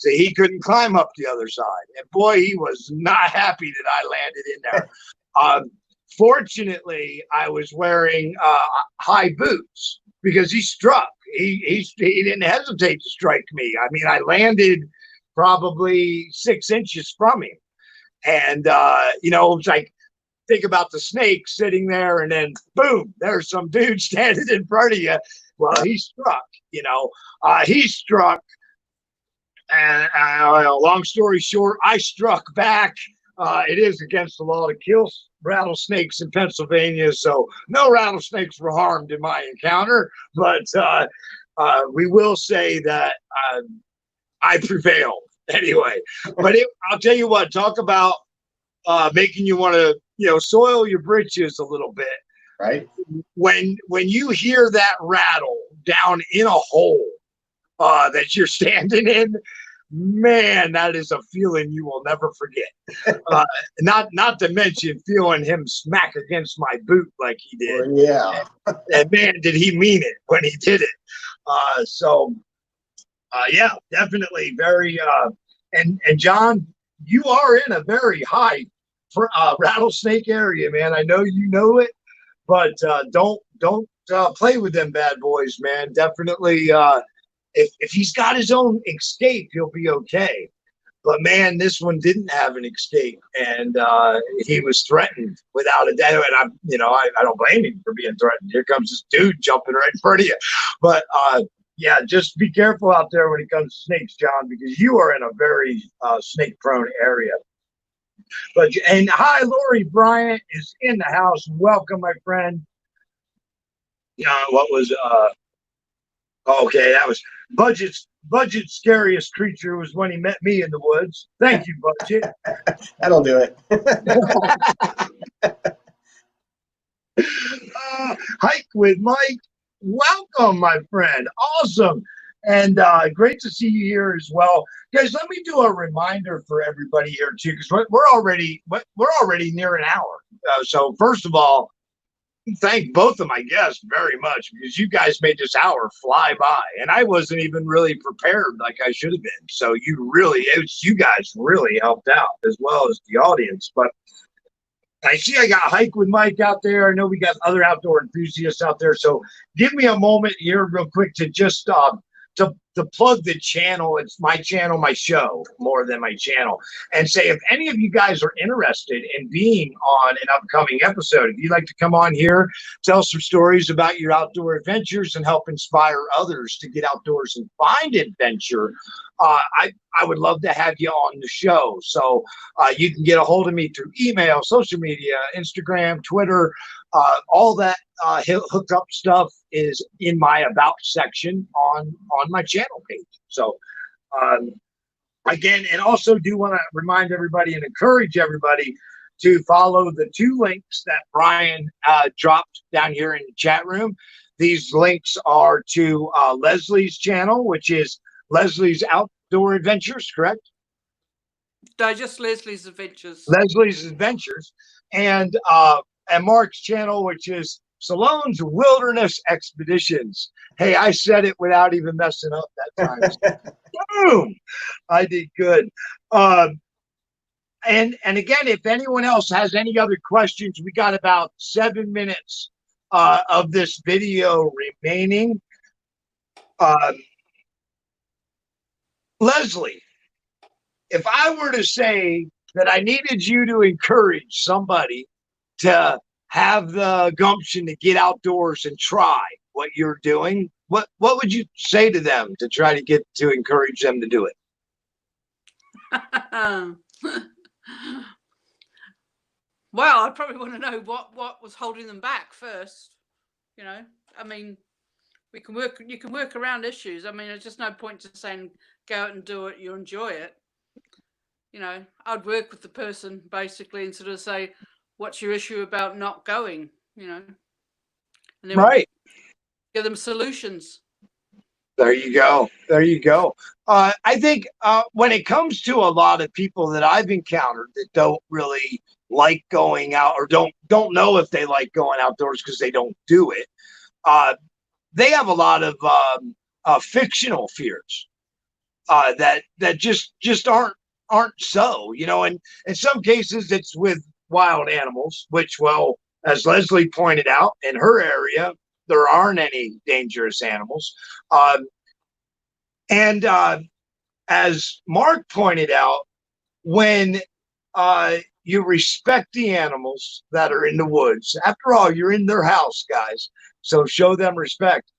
So he couldn't climb up the other side. And boy, he was not happy that I landed in there. Fortunately, I was wearing high boots because he struck. He didn't hesitate to strike me. I mean, I landed probably 6 inches from him. And, it's like, think about the snake sitting there and then boom, there's some dude standing in front of you. Well, he struck, he struck. And long story short, I struck back. It is against the law to kill rattlesnakes in Pennsylvania, so no rattlesnakes were harmed in my encounter. But we will say that I prevailed anyway. But I'll tell you what, talk about making you want to, soil your britches a little bit. Right. When you hear that rattle down in a hole that you're standing in, man, that is a feeling you will never forget. Not to mention feeling him smack against my boot like he did. Yeah. And man, did he mean it when he did it. Yeah, definitely very. And John, you are in a very high rattlesnake area, man. I know you know it, but don't play with them bad boys, man. Definitely. If he's got his own escape, he'll be okay. But man, this one didn't have an escape, and he was threatened without a doubt. And I don't blame him for being threatened. Here comes this dude jumping right in front of you. But yeah, just be careful out there when it comes to snakes, John, because you are in a very snake-prone area. And hi, Lori Bryant is in the house. Welcome, my friend. What was okay, that was Budget's scariest creature was when he met me in the woods. Thank you, Budget. That'll do it. Hike with Mike. Welcome, my friend. Awesome. And great to see you here as well. Guys, let me do a reminder for everybody here too, because we're already near an hour. So first of all, thank both of my guests very much, because you guys made this hour fly by, and I wasn't even really prepared like I should have been. So you guys really helped out, as well as the audience. But I see I got Hike with Mike out there. I know we got other outdoor enthusiasts out there. So give me a moment here real quick to just to to plug the channel. It's my channel, my show, more than my channel, and say if any of you guys are interested in being on an upcoming episode, if you'd like to come on here, tell some stories about your outdoor adventures and help inspire others to get outdoors and find adventure, I would love to have you on the show. So you can get a hold of me through email, social media, Instagram, Twitter, all that hookup stuff is in my about section on my channel page. So again, and also do want to remind everybody and encourage everybody to follow the 2 links that Brian dropped down here in the chat room. These links are to Leslie's channel, which is Leslie's Outdoor Adventures, correct? Just Leslie's Adventures. Leslie's Adventures, and Mark's channel, which is Salone's Wilderness Expeditions. Hey, I said it without even messing up that time. Boom! I did good. And again, if anyone else has any other questions, we got about 7 minutes of this video remaining. Leslie, if I were to say that I needed you to encourage somebody to have the gumption to get outdoors and try what you're doing, what would you say to them to try to encourage them to do it? Well, I probably want to know what was holding them back first. You know, I mean, you can work around issues. I mean, there's just no point to saying go out and do it, you enjoy it. You know, I'd work with the person basically and sort of say, what's your issue about not going, you know? And then right. Give them solutions. There you go. There you go. I think when it comes to a lot of people that I've encountered that don't really like going out or don't know if they like going outdoors because they don't do it, they have a lot of fictional fears that just aren't so, you know, and in some cases it's with wild animals, which, well, as Leslie pointed out, in her area, there aren't any dangerous animals. And as Mark pointed out, when you respect the animals that are in the woods, after all, you're in their house, guys, so show them respect.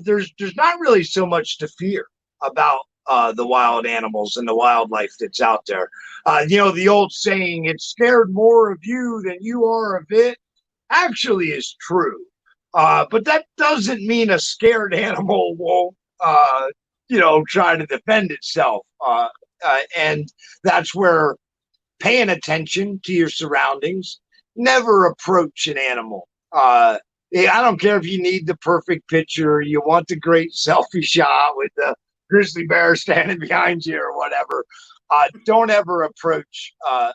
There's not really so much to fear about the wild animals and the wildlife that's out there. You know, the old saying, it's scared more of you than you are of it, actually is true. But that doesn't mean a scared animal won't, you know, try to defend itself. And that's where paying attention to your surroundings, never approach an animal. I don't care if you need the perfect picture, you want the great selfie shot with the grizzly bear standing behind you or whatever. Don't ever approach an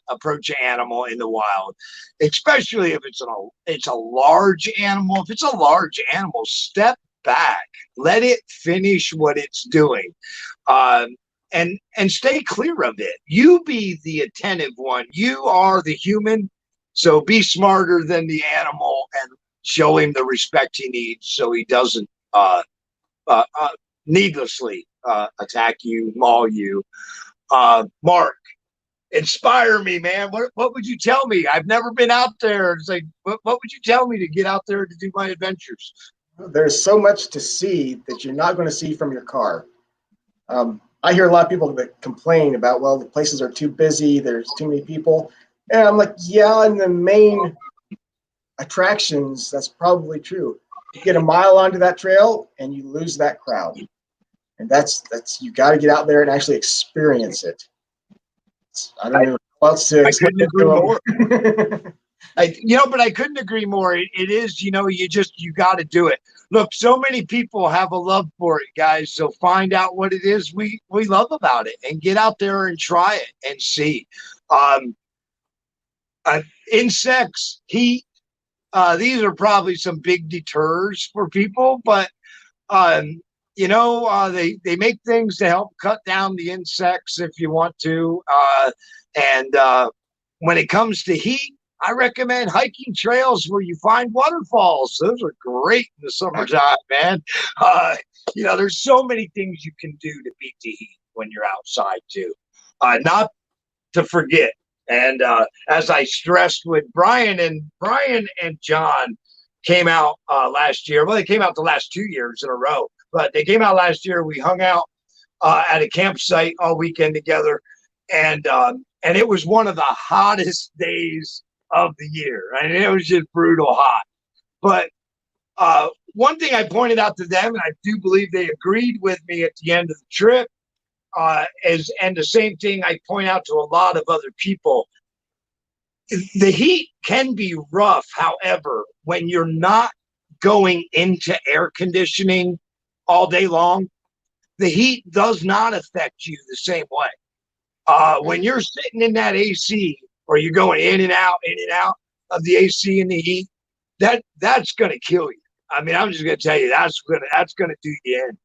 animal in the wild, especially if it's a large animal. If it's a large animal, step back, let it finish what it's doing, and stay clear of it. You be the attentive one. You are the human, so be smarter than the animal and show him the respect he needs so he doesn't needlessly attack you, maul you. Mark, inspire me, man. What would you tell me? I've never been out there. It's like, what would you tell me to get out there to do my adventures? There's so much to see that you're not going to see from your car. I hear a lot of people that complain about, well, the places are too busy, there's too many people. And I'm like, yeah, in the main attractions, that's probably true. You get a mile onto that trail and you lose that crowd. And that's you got to get out there and actually experience it. I don't know what else to explain. I couldn't agree more. But I couldn't agree more. It is, you got to do it. Look, so many people have a love for it, guys. So find out what it is we love about it and get out there and try it and see. Insects, heat, these are probably some big deters for people, but they make things to help cut down the insects if you want to. And when it comes to heat, I recommend hiking trails where you find waterfalls. Those are great in the summertime, man. there's so many things you can do to beat the heat when you're outside too. Not to forget, and as I stressed with Brian and John came out last year. Well, they came out the last 2 years in a row, but they came out last year. We hung out at a campsite all weekend together, and it was one of the hottest days of the year. I mean, it was just brutal hot. But one thing I pointed out to them, and I do believe they agreed with me at the end of the trip, and the same thing I point out to a lot of other people. The heat can be rough, however, when you're not going into air conditioning all day long, the heat does not affect you the same way. When you're sitting in that AC, or you're going in and out of the AC and the heat, that's going to kill you. I mean, I'm just going to tell you, that's going to do you in.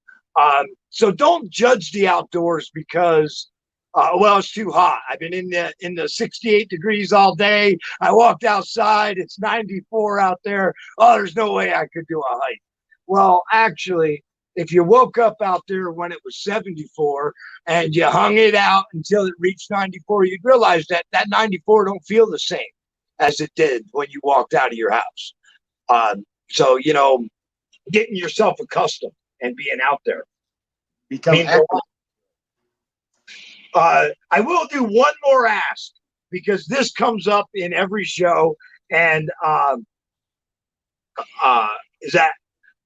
So don't judge the outdoors because, it's too hot. I've been in the 68 degrees all day. I walked outside. It's 94 out there. Oh, there's no way I could do a hike. Well, actually, if you woke up out there when it was 74 and you hung it out until it reached 94, you'd realize that 94 don't feel the same as it did when you walked out of your house. So, getting yourself accustomed and being out there. I will do one more ask because this comes up in every show, and is that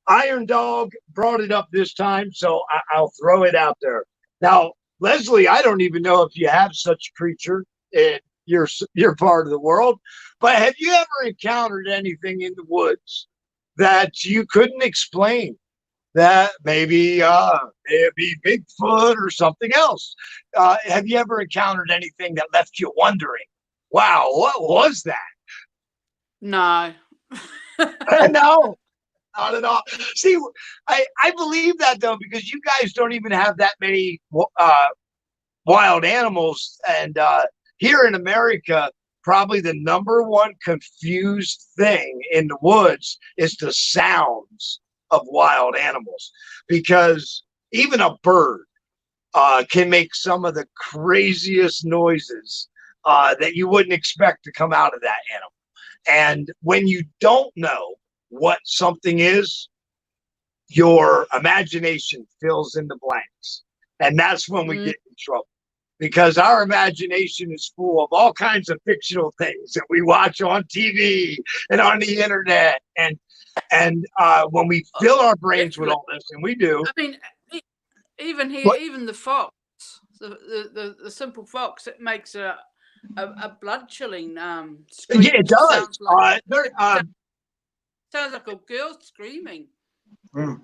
Iron Dog brought it up this time, so I'll throw it out there. Now, Leslie, I don't even know if you have such a creature in your part of the world, but have you ever encountered anything in the woods that you couldn't explain? That maybe it'd be Bigfoot or something else. Have you ever encountered anything that left you wondering, wow, what was that? No. No, not at all. See, I believe that, though, because you guys don't even have that many wild animals. And here in America, probably the number one confused thing in the woods is the sounds of wild animals, because even a bird can make some of the craziest noises that you wouldn't expect to come out of that animal. And when you don't know what something is, your imagination fills in the blanks. And that's when we get in trouble, because our imagination is full of all kinds of fictional things that we watch on TV and on the internet. And when we fill our brains with all this, and we do. I mean, even here, even the fox, the simple fox, it makes a blood chilling scream. Yeah, it does. Sounds like a girl screaming. So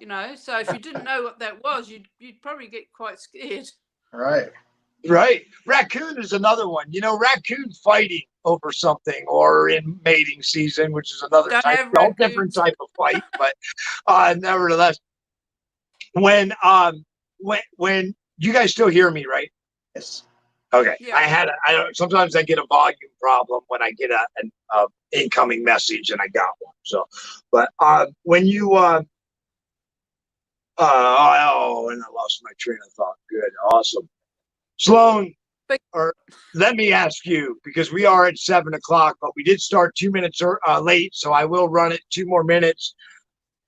if you didn't know what that was, you'd probably get quite scared. Right. Raccoon is another one. Raccoon fighting over something, or in mating season, which is another different type of fight. But nevertheless, when you guys still hear me, right? Yes. Okay. Yeah. Sometimes I get a volume problem when I get an incoming message, and I got one. So, but when you and I lost my train of thought. Good, awesome. Sloan, let me ask you, because we are at 7:00, but we did start 2 minutes late, so I will run it 2 more minutes.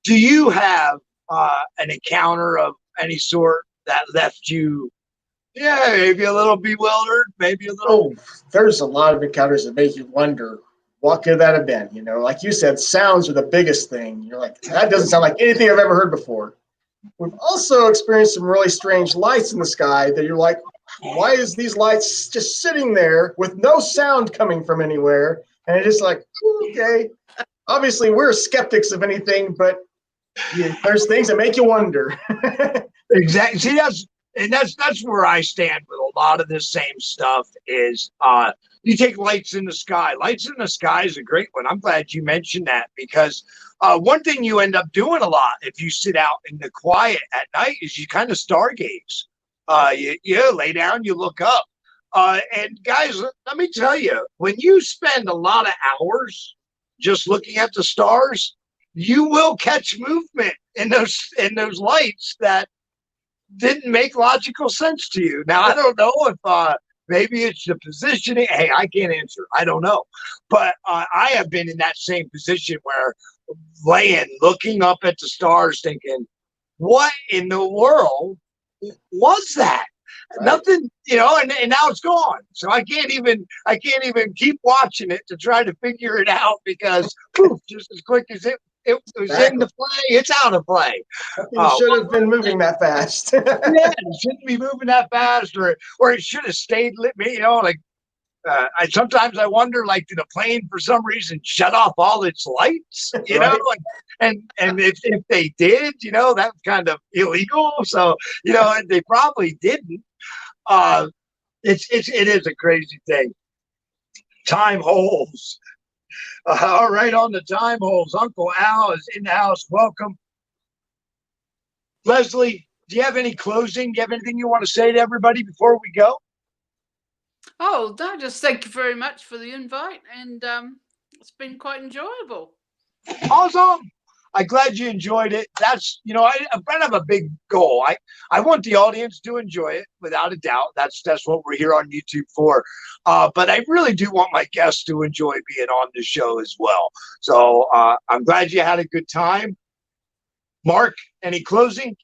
Do you have an encounter of any sort that left you, maybe a little bewildered, maybe a little? Oh, there's a lot of encounters that make you wonder, what could that have been? Like you said, sounds are the biggest thing. You're like, that doesn't sound like anything I've ever heard before. We've also experienced some really strange lights in the sky that you're like, why is these lights just sitting there with no sound coming from anywhere? And it's just like, okay. Obviously, we're skeptics of anything, but there's things that make you wonder. Exactly. See, that's where I stand with a lot of this same stuff is you take lights in the sky. Lights in the sky is a great one. I'm glad you mentioned that, because one thing you end up doing a lot if you sit out in the quiet at night is you kind of stargaze. You lay down, you look up. And guys, let me tell you, when you spend a lot of hours just looking at the stars, you will catch movement in those lights that didn't make logical sense to you. Now I don't know if maybe it's the positioning. Hey, I can't answer. I don't know, but I have been in that same position where laying, looking up at the stars, thinking, "What in the world was that?" Right. Nothing, and now it's gone. So I can't even keep watching it to try to figure it out because poof, just as quick as it was into play, it's out of play. You should have been moving that fast. Yeah, it shouldn't be moving that fast, or it should have stayed lit. Sometimes I wonder, like, did the plane for some reason shut off all its lights? You know, and if they did, that's kind of illegal. So they probably didn't. It is a crazy thing. Time holes. All right, on the time holes, Uncle Al is in the house. Welcome. Leslie, do you have any closing? Do you have anything you want to say to everybody before we go? Oh, no, just thank you very much for the invite, and it's been quite enjoyable. Awesome. I'm glad you enjoyed it. That's, I have a big goal. I want the audience to enjoy it, without a doubt. That's what we're here on YouTube for. But I really do want my guests to enjoy being on the show as well. So I'm glad you had a good time. Mark, any closing?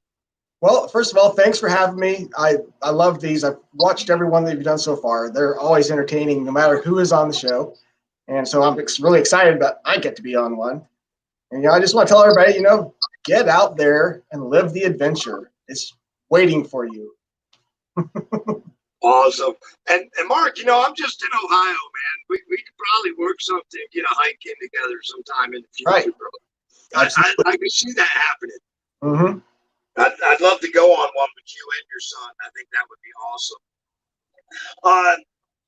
Well, first of all, thanks for having me. I love these. I've watched every one that you've done so far. They're always entertaining, no matter who is on the show. And so I'm really excited that I get to be on one. And I just want to tell everybody, get out there and live the adventure. It's waiting for you. Awesome. And Mark, I'm just in Ohio, man. We could probably work something, get a hike in together sometime in the future, right. bro. I can see that happening. Mm-hmm. I'd love to go on one with you and your son. I think that would be awesome.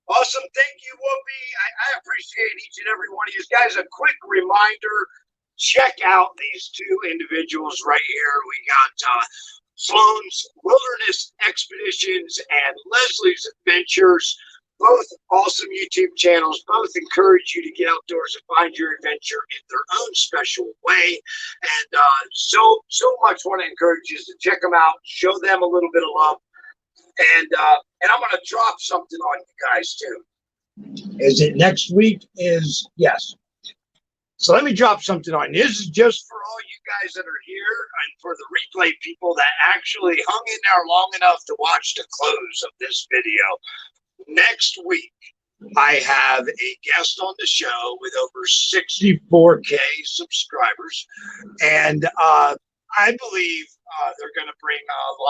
Awesome. Thank you, Whoopi. I appreciate each and every one of you guys. A quick reminder, check out these two individuals right here. We got Sloan's Wilderness Expeditions and Leslie's Adventures. Both awesome YouTube channels. Both encourage you to get outdoors and find your adventure in their own special way. And so much want to encourage you to check them out, show them a little bit of love. And I'm going to drop something on you guys too. Is it next week? Yes. So let me drop something on you. This is just for all you guys that are here and for the replay people that actually hung in there long enough to watch the close of this video. Next week, I have a guest on the show with over 64K subscribers. And I believe they're going to bring a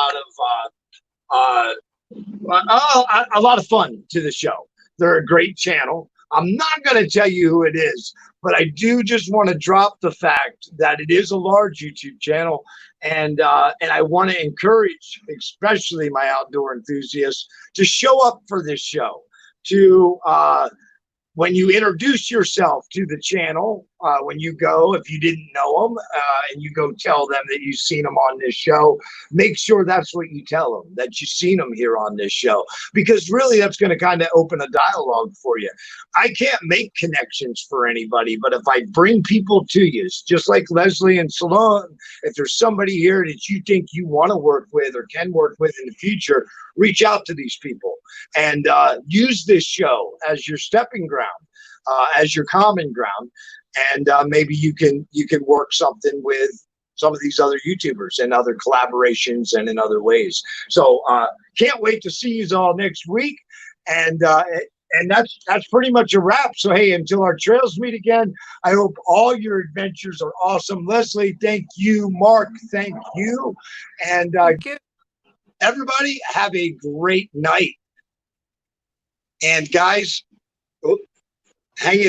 lot of fun to the show. They're a great channel. I'm not going to tell you who it is, but I do just want to drop the fact that it is a large YouTube channel, and I want to encourage, especially my outdoor enthusiasts, to show up for this show. To when you introduce yourself to the channel, when you go, if you didn't know them, and you go tell them that you've seen them on this show, make sure that's what you tell them, that you've seen them here on this show, because really that's going to kind of open a dialogue for you. I can't make connections for anybody, but if I bring people to you, just like Leslie and Sloan, if there's somebody here that you think you want to work with or can work with in the future, reach out to these people and use this show as your stepping ground, as your common ground, and maybe you can work something with some of these other YouTubers and other collaborations and in other ways. So can't wait to see you all next week, and that's pretty much a wrap. So hey, until our trails meet again, I hope all your adventures are awesome. Leslie, thank you. Mark, thank you. And Thank you. Everybody have a great night. And guys, hang in